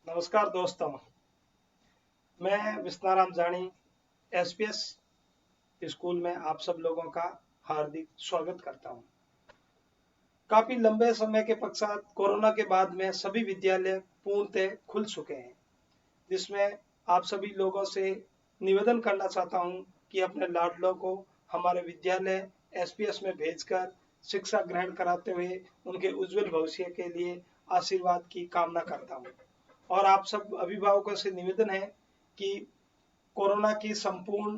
नमस्कार दोस्तों, मैं विस्ताराम जानी एसपीएस स्कूल में आप सब लोगों का हार्दिक स्वागत करता हूं। काफी लंबे समय के पश्चात कोरोना के बाद में सभी विद्यालय पूर्णतः खुल चुके हैं, जिसमें आप सभी लोगों से निवेदन करना चाहता हूं कि अपने लाडलों को हमारे विद्यालय एसपीएस में भेजकर शिक्षा ग्रहण कराते हुए उनके उज्जवल भविष्य के लिए आशीर्वाद की कामना करता हूं। और आप सब अभिभावकों से निवेदन है कि कोरोना की संपूर्ण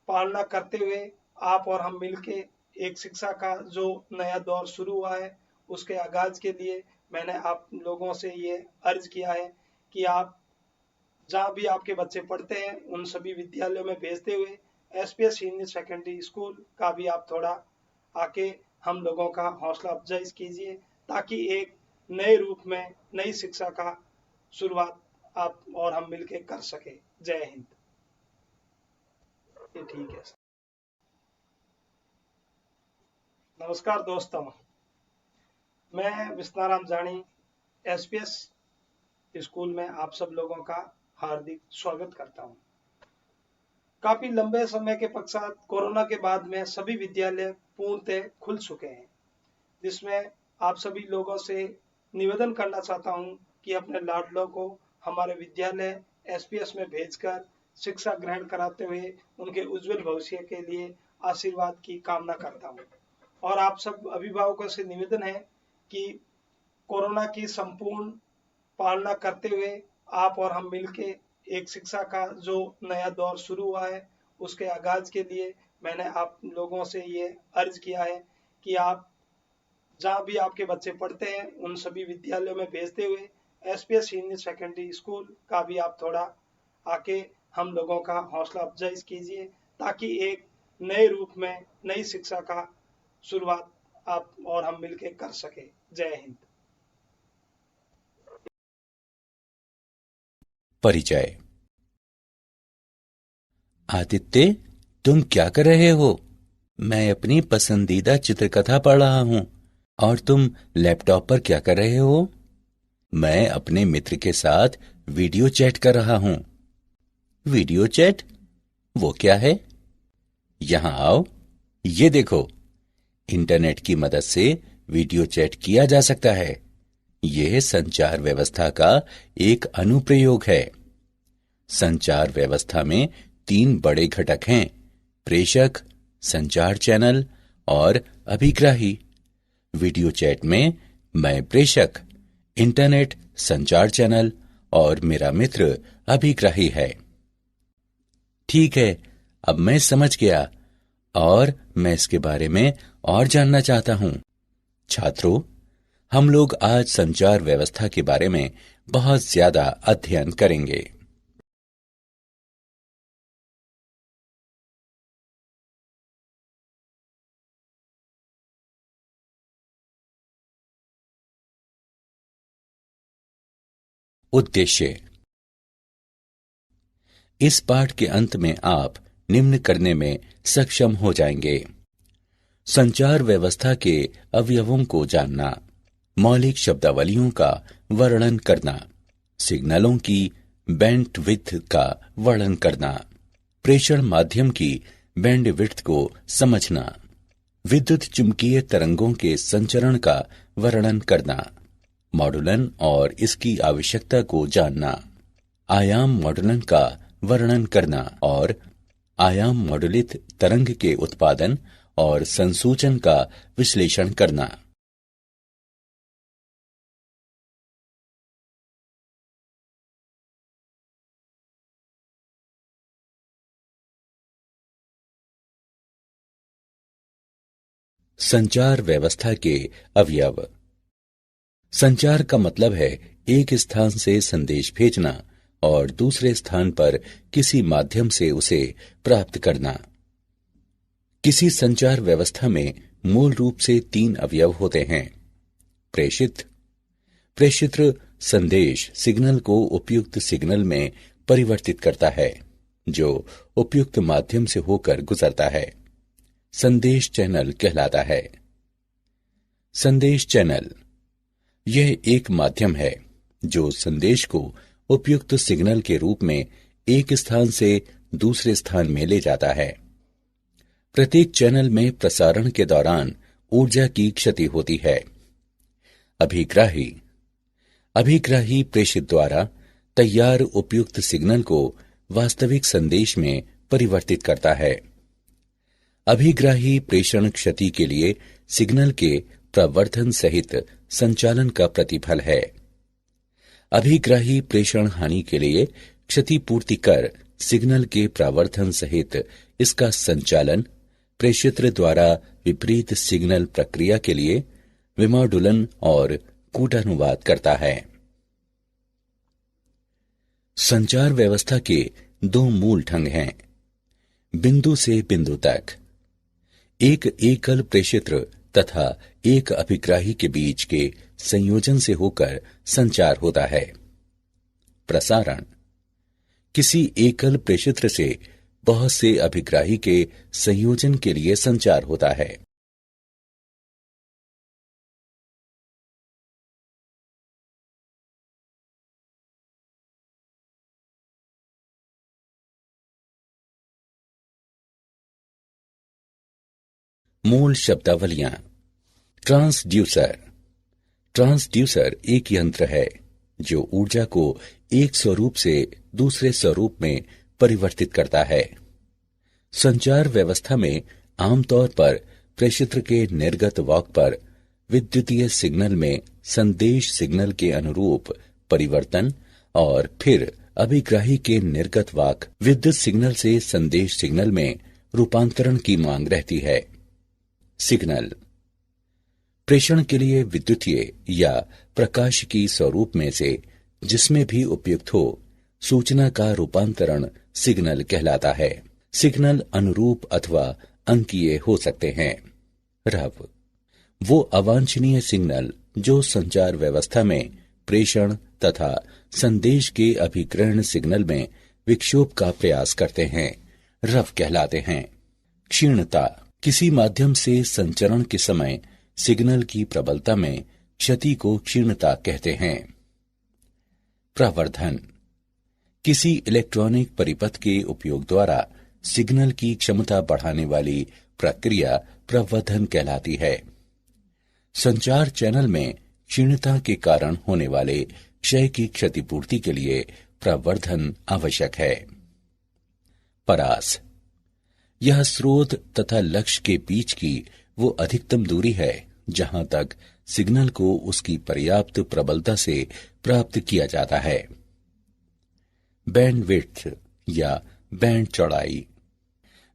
पालना करते हुए आप और हम मिलके एक शिक्षा का जो नया दौर शुरू हुआ है उसके आगाज के लिए मैंने आप लोगों से ये अर्ज किया है कि आप जहाँ भी आपके बच्चे पढ़ते हैं उन सभी विद्यालयों में भेजते हुए एसपीएस सीनियर सेकेंडरी स्कूल का भी आप थोड़ा आके हम लोगों का हौसला अफजाई कीजिए, ताकि एक नए रूप में नई शिक्षा का शुरुआत आप और हम मिलकर कर सके। जय हिंद। ये ठीक है। नमस्कार दोस्तों, मैं विस्ताराम जानी एसपीएस स्कूल में आप सब लोगों का हार्दिक स्वागत करता हूं। काफी लंबे समय के पश्चात कोरोना के बाद में सभी विद्यालय पूर्णतः खुल चुके हैं, जिसमें आप सभी लोगों से निवेदन करना चाहता हूं कि अपने लाडलों को हमारे विद्यालय एसपीएस में भेजकर शिक्षा ग्रहण कराते हुए उनके उज्जवल भविष्य के लिए आशीर्वाद की कामना करता हूं। और आप सब अभिभावकों से निवेदन है कि कोरोना की संपूर्ण पालना करते हुए आप और हम मिलके एक शिक्षा का जो नया दौर शुरू हुआ है उसके आगाज के लिए मैंने आप लोगों से ये अर्ज किया है कि आप जहाँ भी आपके बच्चे पढ़ते हैं उन सभी विद्यालयों में भेजते हुए एसपीएस सीनियर सेकेंडरी स्कूल का भी आप थोड़ा आके हम लोगों का हौसला अफजाई कीजिए, ताकि एक नए रूप में नई शिक्षा का शुरुआत आप और हम मिलकर कर सके। जय हिंद। परिचय। आदित्य, तुम क्या कर रहे हो? मैं अपनी पसंदीदा चित्रकथा पढ़ रहा हूं। और तुम लैपटॉप पर क्या कर रहे हो? मैं अपने मित्र के साथ वीडियो चैट कर रहा हूं। Video chat? वो क्या है? यहां आओ, ये देखो। इंटरनेट की मदद से वीडियो चैट किया जा सकता है। यह संचार व्यवस्था का एक अनुप्रयोग है। संचार व्यवस्था में 3 बड़े घटक हैं: प्रेषक, संचार चैनल और अभिग्राही। वीडियो चैट में मैं प्रेषक, इंटरनेट संचार चैनल और मेरा मित्र अभिग्राही है। ठीक है, अब मैं समझ गया और मैं इसके बारे में और जानना चाहता हूं। छात्रों, हम लोग आज संचार व्यवस्था के बारे में बहुत ज्यादा अध्ययन करेंगे। उद्देश्य। इस पाठ के अंत में आप निम्न करने में सक्षम हो जाएंगे: संचार व्यवस्था के अवयवों को जानना, मौलिक शब्दावलियों का वर्णन करना, सिग्नलों की बैंडविड्थ का वर्णन करना, प्रेषण माध्यम की बैंडविड्थ को समझना, विद्युत चुंबकीय तरंगों के संचरण का वर्णन करना, मॉडुलन और इसकी आवश्यकता को जानना, आयाम मॉडुलन का वर्णन करना और आयाम मॉडुलित तरंग के उत्पादन और संसूचन का विश्लेषण करना। संचार व्यवस्था के अवयव। संचार का मतलब है एक स्थान से संदेश भेजना और दूसरे स्थान पर किसी माध्यम से उसे प्राप्त करना। किसी संचार व्यवस्था में मूल रूप से 3 अवयव होते हैं: प्रेषित। प्रेषित्र संदेश सिग्नल को उपयुक्त सिग्नल में परिवर्तित करता है, जो उपयुक्त माध्यम से होकर गुजरता है। संदेश चैनल कहलाता है। संदेश चैनल यह एक माध्यम है जो संदेश को उपयुक्त सिग्नल के रूप में एक स्थान से दूसरे स्थान में ले जाता है। प्रत्येक चैनल में प्रसारण के दौरान ऊर्जा की क्षति होती है। अभिग्राही अभिग्राही प्रेषित द्वारा तैयार उपयुक्त सिग्नल को वास्तविक संदेश में परिवर्तित करता है। अभिग्राही प्रेषण क्षति के लिए सिग्नल के प्रवर्धन सहित संचालन का प्रतिफल है। अभिग्राही प्रेषण हानि के लिए क्षतिपूर्ति कर सिग्नल के प्रवर्धन सहित इसका संचालन प्रेषित्र द्वारा विपरीत सिग्नल प्रक्रिया के लिए विमोडुलन और कूटानुवाद करता है। संचार व्यवस्था के दो मूल ढंग हैं। बिंदु से बिंदु तक एक एकल प्रेषित्र तथा एक अभिग्राही के बीच के संयोजन से होकर संचार होता है। प्रसारण किसी एकल प्रेषित्र से बहुत से अभिग्राही के संयोजन के लिए संचार होता है। मूल शब्दावलियां। ट्रांसड्यूसर ट्रांसड्यूसर एक यंत्र है जो ऊर्जा को एक स्वरूप से दूसरे स्वरूप में परिवर्तित करता है। संचार व्यवस्था में आमतौर पर प्रेषित्र के निर्गत वाक पर विद्युतीय सिग्नल में संदेश सिग्नल के अनुरूप परिवर्तन और फिर अभिग्राही के निर्गत वाक विद्युत सिग्नल से संदेश सिग्नल में रूपांतरण की मांग रहती है। सिग्नल प्रेषण के लिए विद्युतीय या प्रकाशिकी स्वरूप में से जिसमें भी उपयुक्त हो सूचना का रूपांतरण सिग्नल कहलाता है। सिग्नल अनुरूप अथवा अंकीय हो सकते हैं। रव वो अवांछनीय सिग्नल जो संचार व्यवस्था में प्रेषण तथा संदेश के अभिग्रहण सिग्नल में विक्षोभ का प्रयास करते हैं रव कहलाते हैं। क्षीणता किसी माध्यम से संचरण के समय सिग्नल की प्रबलता में क्षति को क्षीणता कहते हैं। प्रवर्धन किसी इलेक्ट्रॉनिक परिपथ के उपयोग द्वारा सिग्नल की क्षमता बढ़ाने वाली प्रक्रिया प्रवर्धन कहलाती है। संचार चैनल में क्षीणता के कारण होने वाले क्षय की क्षतिपूर्ति के लिए प्रवर्धन आवश्यक है। परास यह स्रोत तथा लक्ष्य के बीच की वो अधिकतम दूरी है जहां तक सिग्नल को उसकी पर्याप्त प्रबलता से प्राप्त किया जाता है। बैंडविड्थ या बैंड चौड़ाई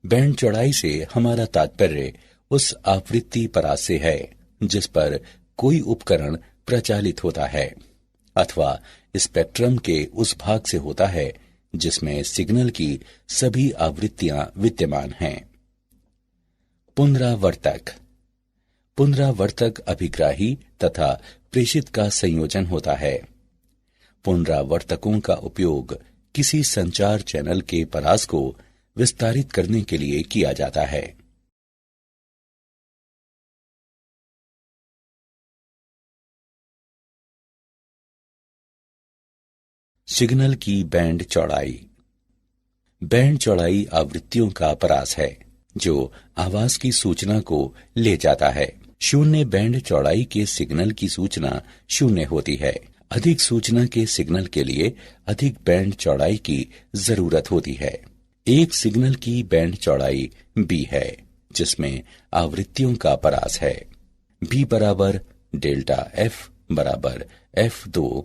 बैंड चौड़ाई से हमारा तात्पर्य उस आवृत्ति परास से है जिस पर कोई उपकरण प्रचालित होता है अथवा स्पेक्ट्रम के उस भाग से होता है जिसमें सिग्नल की सभी आवृत्तियां विद्यमान हैं। पुनरावर्तक पुनरावर्तक अभिग्राही तथा प्रेषित का संयोजन होता है। पुनरावर्तकों का उपयोग किसी संचार चैनल के परास को विस्तारित करने के लिए किया जाता है। सिग्नल की बैंड चौड़ाई बैंड चौड़ाई आवृत्तियों का परास है जो आवाज की सूचना को ले जाता है। शून्य बैंड चौड़ाई के सिग्नल की सूचना शून्य होती है। अधिक सूचना के सिग्नल के लिए अधिक बैंड चौड़ाई की जरूरत होती है। एक सिग्नल की बैंड चौड़ाई बी है जिसमें आवृत्तियों का परास है। बी बराबर डेल्टा एफ बराबर F2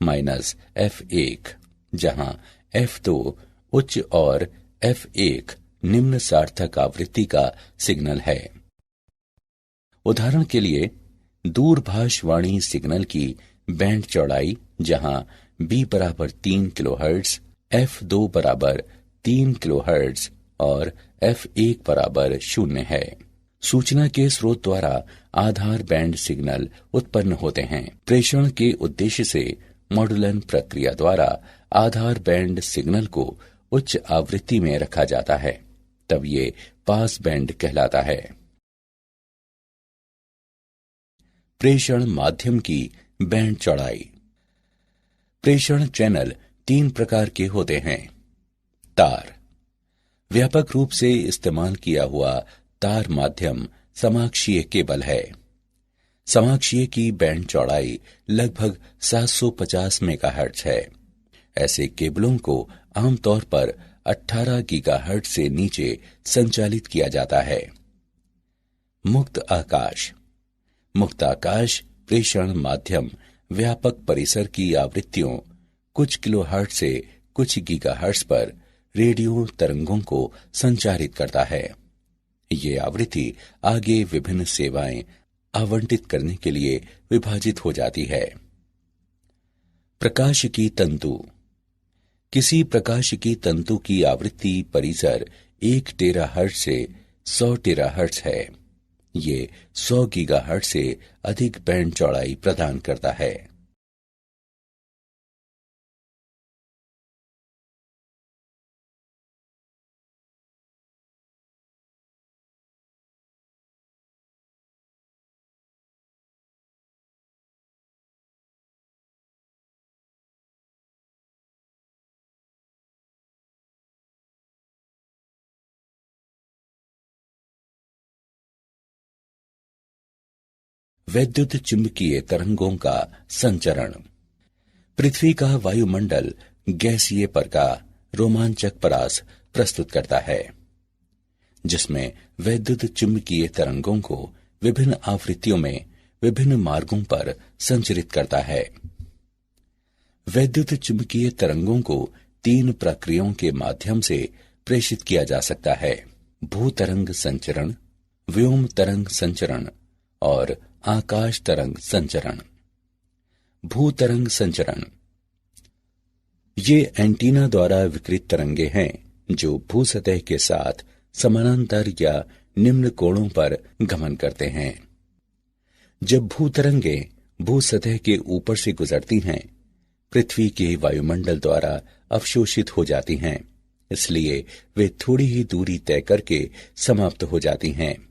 माइनस F1 जहां F2 उच्च और F1 निम्न सार्थक आवृत्ति का सिग्नल है। उदाहरण के लिए दूरभाषवाणी सिग्नल की बैंड चौड़ाई जहां B बराबर 3 किलोहर्ट्ज, F2 बराबर 3 किलोहर्ट्ज और F1 बराबर 0 है। सूचना के स्रोत द्वारा आधार बैंड सिग्नल उत्पन्न होते हैं। प्रेषण के उद्देश्य से मॉड्यूलन प्रक्रिया द्वारा आधार बैंड सिग्नल को उच्च आवृत्ति में रखा जाता है, तब ये पास बैंड कहलाता है। प्रेषण माध्यम की बैंड चौड़ाई प्रेषण चैनल 3 प्रकार के होते हैं। तार। व्यापक रूप से इस्तेमाल किया हुआ तार माध्यम समाक्षीय केबल है। समाक्षीय की बैंड चौड़ाई लगभग 750 मेगाहर्ट्ज है। ऐसे केबलों को आमतौर पर 18 गीगाहर्ट्ज से नीचे संचालित किया जाता है। मुक्त आकाश। मुक्त आकाश प्रेषण माध्यम व्यापक परिसर की आवृत्तियों कुछ किलोहर्ट्ज से कुछ गीगाहर्ट्ज पर रेडियो तरंगों को संचारित करता है। ये आवृत्ति आगे विभिन्न सेवाएं आवंटित करने के लिए विभाजित हो जाती है। प्रकाश की तंतु। किसी प्रकाश की तंतु की आवृत्ति परिसर 1 टेराहर्ट्ज से 100 टेराहर्ट्ज है। ये 100 गीगाहर्ट्ज से अधिक बैंड चौड़ाई प्रदान करता है। वैद्युत चुंबकीय तरंगों का संचरण। पृथ्वी का वायुमंडल गैसीय परका रोमांचक परास प्रस्तुत करता है, जिसमें वैद्युत चुंबकीय तरंगों को विभिन्न आवृत्तियों में विभिन्न मार्गों पर संचरित करता है। वैद्युत चुंबकीय तरंगों को 3 प्रक्रियाओं के माध्यम से प्रेषित किया जा सकता है: भूतरंग संचरण, व्योम तरंग संचरण और आकाश तरंग संचरण। भूतरंग संचरण। ये एंटीना द्वारा विकिरित तरंगे हैं जो भूसतह के साथ समानांतर या निम्न कोणों पर गमन करते हैं। जब भूतरंगे भूसतह के ऊपर से गुजरती हैं, पृथ्वी के वायुमंडल द्वारा अवशोषित हो जाती हैं, इसलिए वे थोड़ी ही दूरी तय करके समाप्त हो जाती हैं।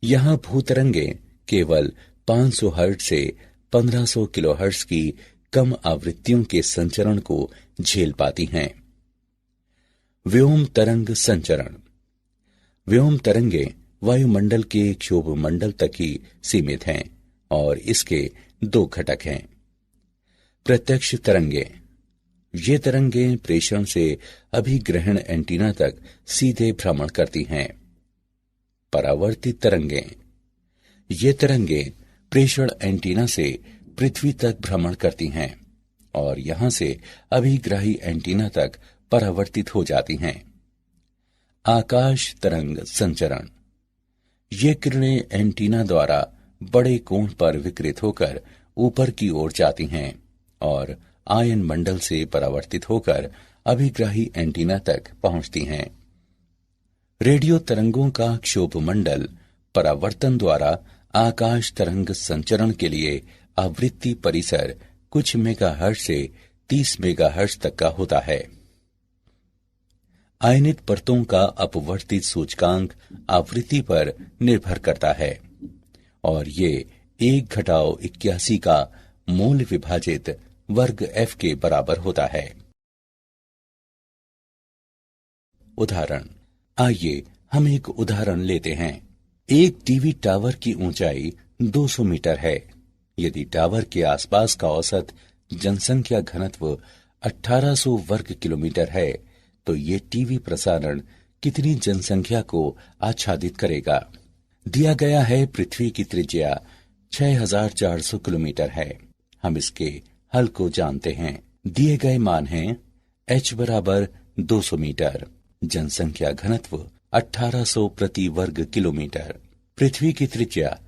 यहां भूतरंगे केवल 500 हर्ट्ज से 1500 किलोहर्ट्ज की कम आवृत्तियों के संचरण को झेल पाती हैं। व्योम तरंग संचरण। व्योम तरंगे वायुमंडल के क्षोभ मंडल तक ही सीमित हैं और इसके 2 घटक हैं। प्रत्यक्ष तरंगे। ये तरंगे प्रेषण से अभिग्रहण एंटीना तक सीधे भ्रमण करती हैं। परावर्तित तरंगे। ये तरंगे प्रेषण एंटीना से पृथ्वी तक भ्रमण करती हैं और यहां से अभिग्राही एंटीना तक परावर्तित हो जाती हैं। आकाश तरंग संचरण। ये किरणें एंटीना द्वारा बड़े कोण पर विकिरित होकर ऊपर की ओर जाती हैं और आयन मंडल से परावर्तित होकर अभिग्राही एंटीना तक पहुंचती हैं। रेडियो तरंगों का क्षोभ मंडल परावर्तन द्वारा आकाश तरंग संचरण के लिए आवृत्ति परिसर कुछ मेगाहर्ट्ज से 30 मेगाहर्ट्ज तक का होता है। आयनित परतों का अपवर्तित सूचकांक आवृत्ति पर निर्भर करता है और ये 1-81 का मूल विभाजित वर्ग F के बराबर होता है। उदाहरण। आइए हम एक उदाहरण लेते हैं। एक टीवी टावर की ऊंचाई 200 मीटर है। यदि टावर के आसपास का औसत जनसंख्या घनत्व 1800 वर्ग किलोमीटर है, तो ये टीवी प्रसारण कितनी जनसंख्या को आच्छादित करेगा? दिया गया है पृथ्वी की त्रिज्या 6400 किलोमीटर है। हम इसके हल को जानते हैं। दिए गए मान हैं h बराबर 200 मीटर, जनसंख्या घनत्व 1800 प्रति वर्ग किलोमीटर, पृथ्वी की त्रिज्या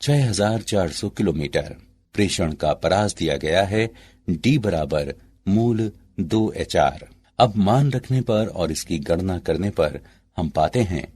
6400 किलोमीटर। प्रेषण का परास दिया गया है d बराबर मूल 2HR। अब मान रखने पर और इसकी गणना करने पर हम पाते हैं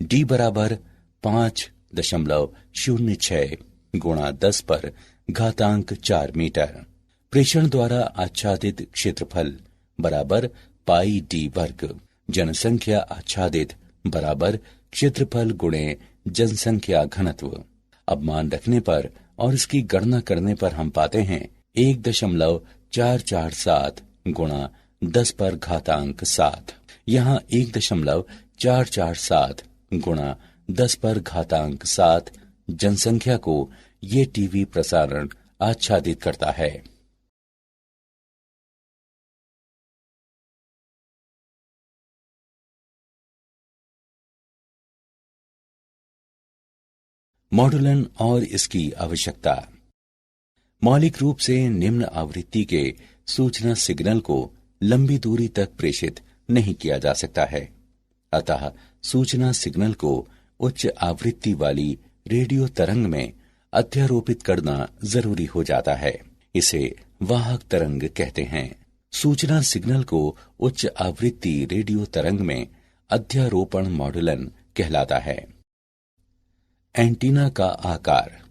d बराबर 5.06 गुणा 10 पर घातांक 4 मीटर। प्रेषण द्वारा आच्छादित क्षेत्रफल बराबर पाई d वर्ग। जनसंख्या आच्छादित बराबर क्षेत्रफल गुणे जनसंख्या घनत्व। अब मान रखने पर और इसकी गणना करने पर हम पाते हैं 1.447 गुणा 10 पर घातांक 7। यहाँ 1.447 गुणा 10 पर घातांक 7 जनसंख्या को ये टीवी प्रसारण आच्छादित करता है। मॉडुलन और इसकी आवश्यकता। मौलिक रूप से निम्न आवृत्ति के सूचना सिग्नल को लंबी दूरी तक प्रेषित नहीं किया जा सकता है, अतः सूचना सिग्नल को उच्च आवृत्ति वाली रेडियो तरंग में अध्यारोपित करना जरूरी हो जाता है। इसे वाहक तरंग कहते हैं। सूचना सिग्नल को उच्च आवृत्ति रेडियो तरंग में अध्यारोपण मॉडुलन कहलाता है। एंटीना का आकार।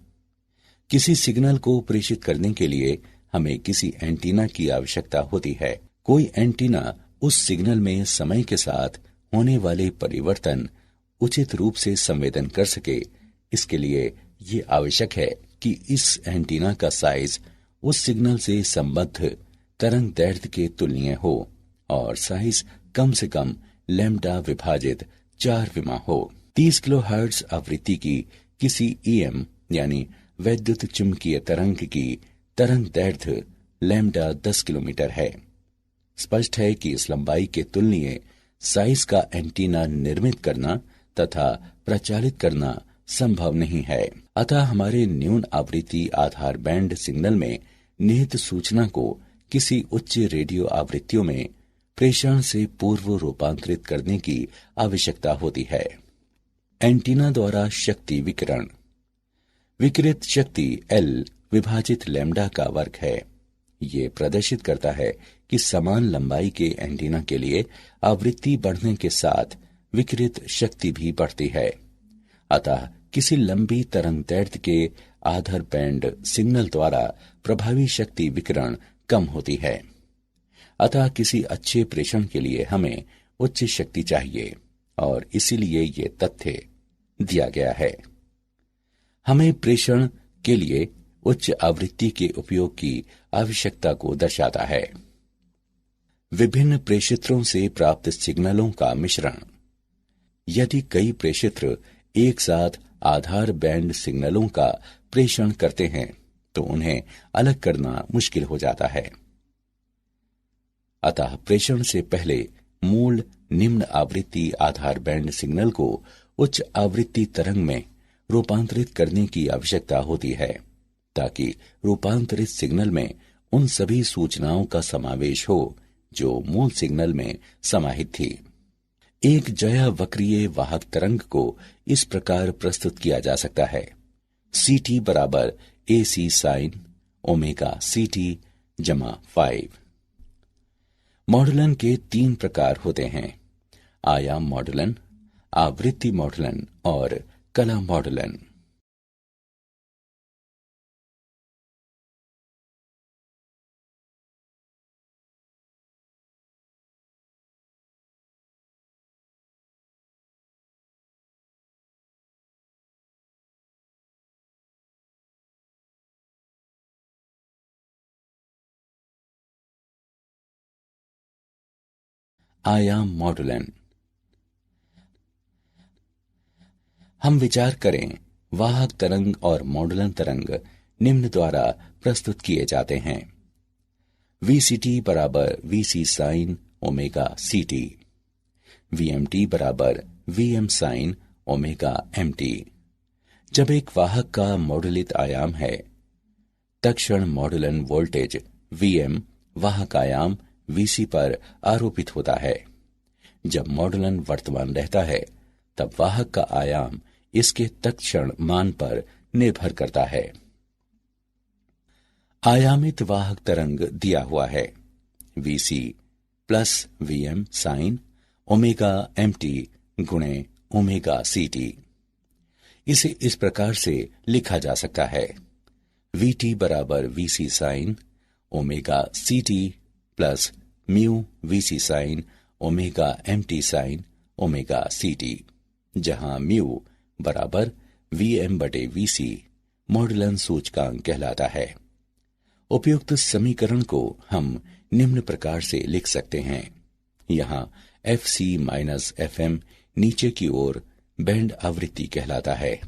किसी सिग्नल को प्रेषित करने के लिए हमें किसी एंटीना की आवश्यकता होती है। कोई एंटीना उस सिग्नल में समय के साथ होने वाले परिवर्तन उचित रूप से संवेदन कर सके। इसके लिए ये आवश्यक है कि इस एंटीना का साइज उस सिग्नल से संबद्ध तरंग दैर्ध्य के तुलनीय हो और साइज कम से कम लैम्ब्डा विभाजित 4 विमा हो। 30 किलोहर्ट्ज आवृत्ति की किसी ईएम यानी वैद्युत चुंबकीय तरंग की तरंग दैर्ध्य लैम्ब्डा 10 किलोमीटर है। स्पष्ट है कि इस लंबाई के तुलनीय साइज का एंटीना निर्मित करना तथा प्रचालित करना संभव नहीं है। अतः हमारे न्यून आवृत्ति आधार बैंड सिग्नल में निहित सूचना को किसी उच्च रेडियो आवृत्तियों में प्रेषण से पूर्व रूपांतरित करने की आवश्यकता होती है। एंटीना द्वारा शक्ति विकिरण। विकिरित शक्ति L विभाजित लैम्ब्डा का वर्ग है। ये प्रदर्शित करता है कि समान लंबाई के एंटीना के लिए आवृत्ति बढ़ने के साथ विकिरित शक्ति भी बढ़ती है। अतः किसी लंबी तरंग दैर्ध्य के आधार बैंड सिग्नल द्वारा प्रभावी शक्ति विकिरण कम होती है। अतः किसी अच्छे प्रेषण के लिए हमें उच्च शक्ति चाहिए और इसीलिए ये तथ्य दिया गया है। हमें प्रेषण के लिए उच्च आवृत्ति के उपयोग की आवश्यकता को दर्शाता है। विभिन्न प्रेषित्रों से प्राप्त सिग्नलों का मिश्रण। यदि कई प्रेषित्र एक साथ आधार बैंड सिग्नलों का प्रेषण करते हैं तो उन्हें अलग करना मुश्किल हो जाता है। अतः प्रेषण से पहले मूल निम्न आवृत्ति आधार बैंड सिग्नल को उच्च आवृत्ति तरंग में रूपांतरित करने की आवश्यकता होती है, ताकि रूपांतरित सिग्नल में उन सभी सूचनाओं का समावेश हो जो मूल सिग्नल में समाहित थी। एक ज्या वक्रीय वाहक तरंग को इस प्रकार प्रस्तुत किया जा सकता है। CT बराबर AC साइन ओमेगा CT जमा 5। मॉडुलन के 3 प्रकार होते हैं: आयाम मॉडुलन, आवृत्ति मॉडुलन और कला मॉडुलन। आयाम मॉडुलन। हम विचार करें, वाहक तरंग और मॉडुलन तरंग निम्न द्वारा प्रस्तुत किए जाते हैं। VCT बराबर VC sine omega CT, VMT बराबर VM साइन ओमेगा MT। जब एक वाहक का मॉडुलित आयाम है, तत्क्षण मॉडुलन वोल्टेज VM वाहक आयाम VC पर आरोपित होता है। जब मॉडुलन वर्तमान रहता है, तब वाहक का आयाम इसके तत्क्षण मान पर निर्भर करता है। आयामित वाहक तरंग दिया हुआ है VC plus VM sine omega MT गुणे ओमेगा CT। इसे इस प्रकार से लिखा जा सकता है: VT बराबर VC sine omega CT plus mu VC sine omega MT sine omega CT, जहां म्यू बराबर VM बटे VC मॉडुलन सूचकांक कहलाता है उपयुक्त समीकरण को हम निम्न प्रकार से लिख सकते हैं। यहाँ FC-FM नीचे की ओर बैंड आवृत्ति कहलाता है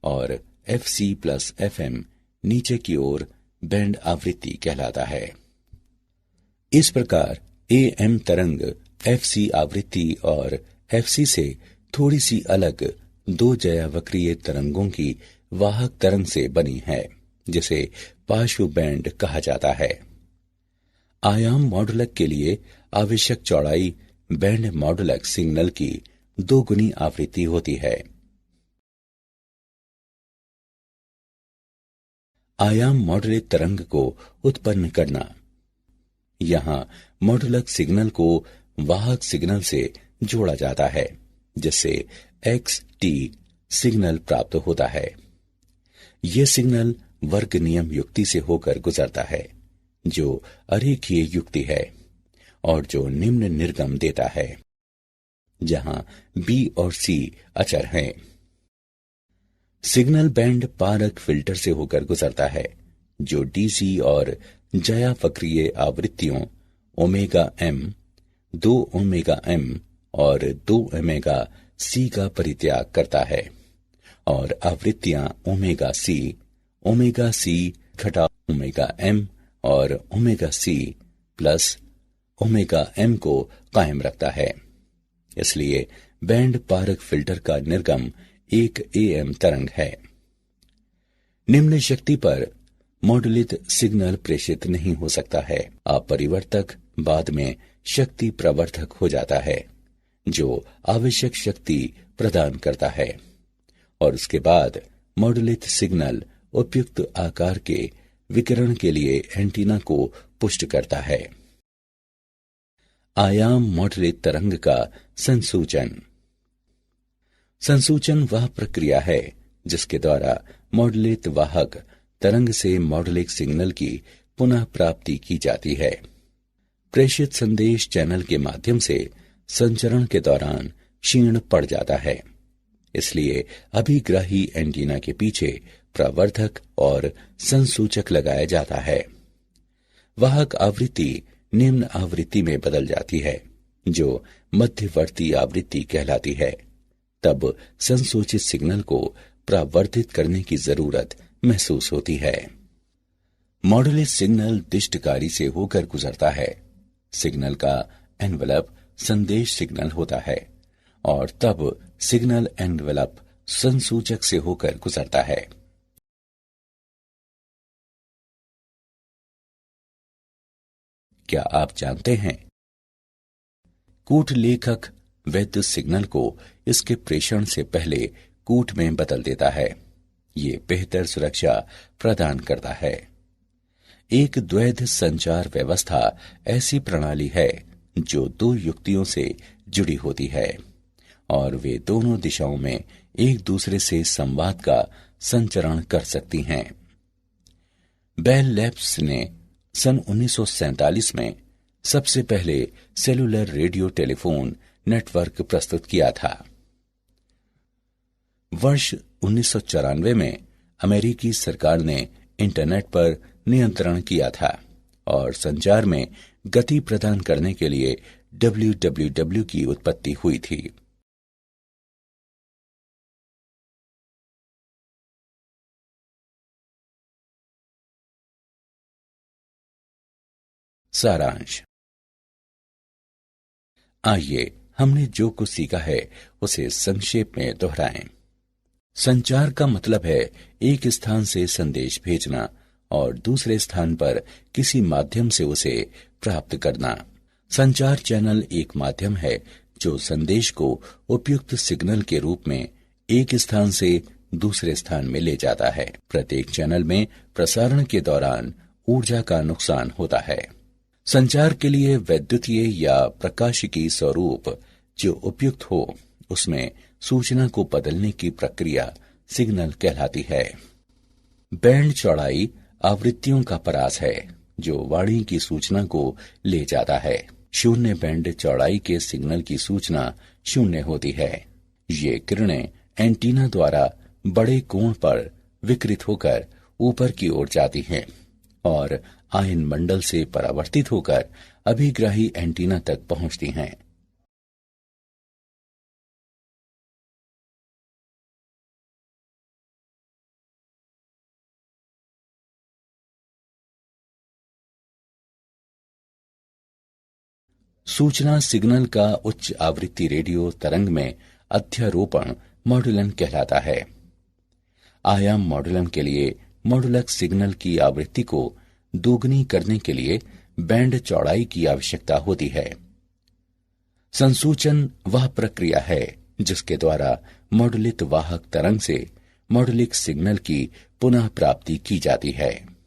और FC+FM नीचे की ओर बैंड आवृत्ति कहलाता है। इस प्रकार AM तरंग FC आवृत्ति और FC से थोड़ी सी अलग दो ज्यावक्रीय तरंगों की वाहक तरंग से बनी है, जिसे पार्श्व बैंड कहा जाता है। आयाम मॉडुलक के लिए आवश्यक चौड़ाई बैंड मॉडुलक सिग्नल की 2 गुनी आवृत्ति होती है। आयाम मॉडुलित तरंग को उत्पन्न करना। यहाँ मॉडुलक सिग्नल को वाहक सिग्नल से जोड़ा जाता है, जिससे XT सिग्नल प्राप्त होता है। यह सिग्नल वर्ग नियम युक्ति से होकर गुजरता है, जो अरेखीय युक्ति है और जो निम्न निर्गम देता है, जहां B और C अचर हैं। सिग्नल बैंड पारक फिल्टर से होकर गुजरता है, जो DC और ज्यावक्रीय आवृत्तियों ओमेगा M, 2 ओमेगा M और 2 ओमेगा C का परित्याग करता है और आवृत्तियां ओमेगा C घटा ओमेगा M और omega C plus omega M को कायम रखता है। इसलिए बैंड पारक फिल्टर का निर्गम एक AM तरंग है। निम्न शक्ति पर मॉडुलित सिग्नल प्रेषित नहीं हो सकता है। अपरिवर्तक बाद में शक्ति प्रवर्धक हो जाता है, जो आवश्यक शक्ति प्रदान करता है और उसके बाद मॉडुलित सिग्नल उपयुक्त आकार के विकिरण के लिए एंटीना को पुष्ट करता है। आयाम मॉडुलित तरंग का संसूचन। संसूचन वह प्रक्रिया है जिसके द्वारा मॉडुलित वाहक तरंग से मॉडुलिक सिग्नल की पुनः प्राप्ति की जाती है। प्रेषित संदेश चैनल के माध्यम से संचरण के दौरान क्षीण पड़ जाता है, इसलिए अभिग्राही एंटीना के पीछे प्रवर्धक और संसूचक लगाया जाता है। वाहक आवृत्ति निम्न आवृत्ति में बदल जाती है, जो मध्यवर्ती आवृत्ति कहलाती है। तब संसूचित सिग्नल को प्रावर्धित करने की जरूरत महसूस होती है। मॉडुलित सिग्नल दिष्टकारी से होकर गुजरता है। सिग्नल का एनवेलप संदेश सिग्नल होता है और तब सिग्नल एनवेलप संसूचक से होकर गुजरता है। क्या आप जानते हैं, कूट लेखक वैद्युत सिग्नल को इसके प्रेषण से पहले कूट में बदल देता है। ये बेहतर सुरक्षा प्रदान करता है। एक द्वैध संचार व्यवस्था ऐसी प्रणाली है जो 2 युक्तियों से जुड़ी होती है और वे दोनों दिशाओं में एक दूसरे से संवाद का संचरण कर सकती हैं। बेल लैब्स ने सन 1947 में सबसे पहले सेलुलर रेडियो टेलीफोन नेटवर्क प्रस्तुत किया था। वर्ष 1994 में अमेरिकी सरकार ने इंटरनेट पर नियंत्रण किया था और संचार में गति प्रदान करने के लिए WWW की उत्पत्ति हुई थी। सारांश। आइए हमने जो कुछ सीखा है उसे संक्षेप में दोहराएं। संचार का मतलब है एक स्थान से संदेश भेजना और दूसरे स्थान पर किसी माध्यम से उसे प्राप्त करना। संचार चैनल एक माध्यम है जो संदेश को उपयुक्त सिग्नल के रूप में एक स्थान से दूसरे स्थान में ले जाता है। प्रत्येक चैनल में प्रसारण के दौरान ऊर्जा का नुकसान होता है। संचार के लिए वैद्युतीय या प्रकाशिकी स्वरूप जो उपयुक्त हो, उसमें सूचना को बदलने की प्रक्रिया सिग्नल कहलाती है। बैंड चौड़ाई आवृत्तियों का परास है जो वाणी की सूचना को ले जाता है। शून्य बैंड चौड़ाई के सिग्नल की सूचना शून्य होती है। ये किरणें एंटीना द्वारा बड़े कोण पर विकृत होकर ऊपर की ओर जाती हैं और आयन मंडल से परावर्तित होकर अभिग्राही एंटीना तक पहुंचती हैं। सूचना सिग्नल का उच्च आवृत्ति रेडियो तरंग में अध्यारोपण मॉड्यूलन कहलाता है। आयाम मॉड्यूलन के लिए मॉड्यूलक सिग्नल की आवृत्ति को दोगुनी करने के लिए बैंड चौड़ाई की आवश्यकता होती है। संसूचन वह प्रक्रिया है जिसके द्वारा मॉड्यूलित वाहक तरंग से मॉड्यूलिक सिग्नल की पुनः प्राप्ति की जाती है।